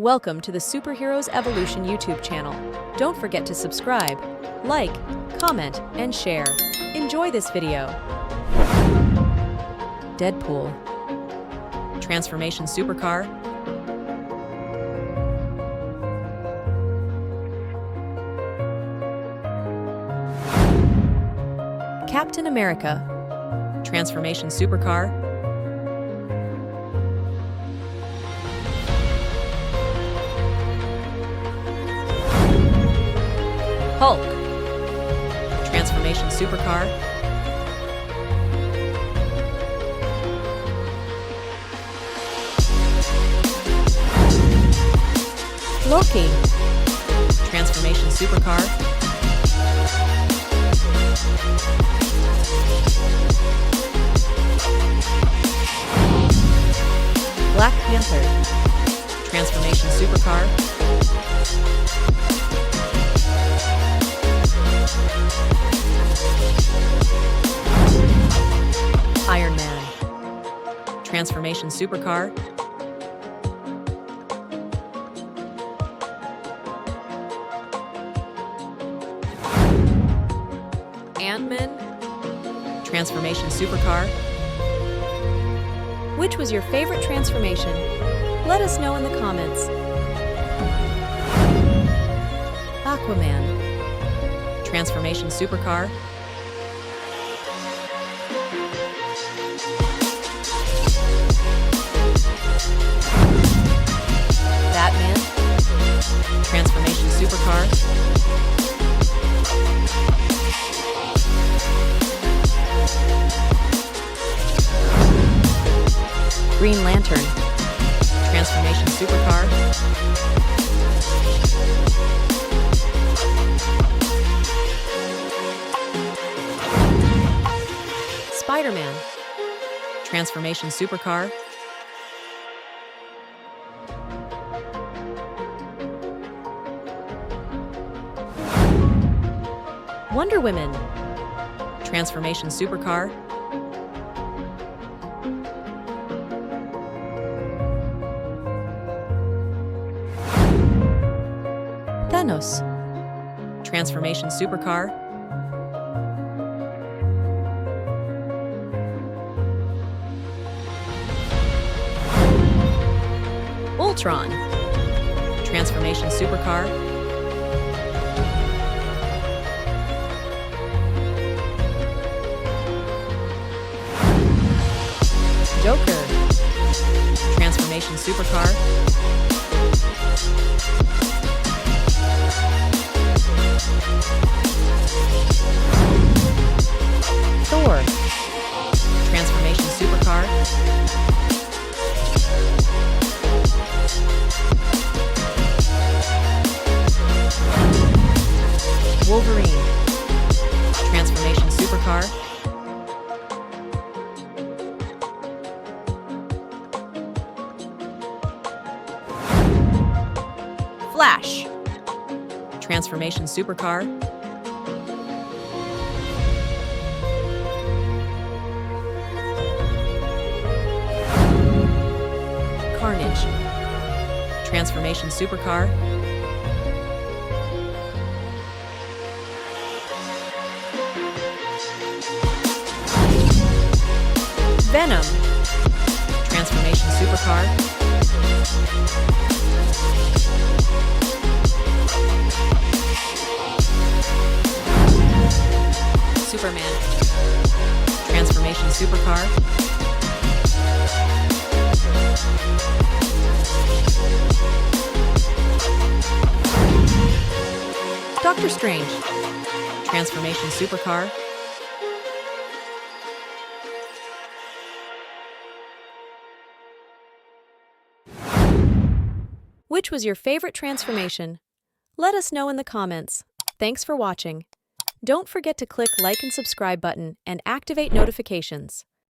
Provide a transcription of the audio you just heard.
Welcome to the Superheroes Evolution YouTube channel. Don't forget to subscribe, like, comment, and share. Enjoy this video. Deadpool. Transformation supercar. Captain America. Transformation supercar. Hulk. Transformation supercar. Loki. Transformation supercar. Black Panther. Transformation supercar. Iron Man. Transformation supercar. Ant-Man. Transformation supercar. Which was your favorite transformation? Let us know in the comments. Aquaman. Transformation supercar. Batman. Transformation supercar. Green Lantern. Transformation supercar. Spider-Man. Transformation supercar. Wonder Woman. Transformation supercar. Thanos. Transformation supercar. Ultron. Transformation supercar. Joker. Transformation supercar. Thor. Transformation supercar. Wolverine. Transformation supercar. Flash. Transformation supercar. Carnage. Transformation supercar. Venom. Transformation supercar. Superman. Transformation supercar. Doctor Strange. Transformation supercar. Which was your favorite transformation? Let us know in the comments. Thanks for watching. Don't forget to click like and subscribe button and activate notifications.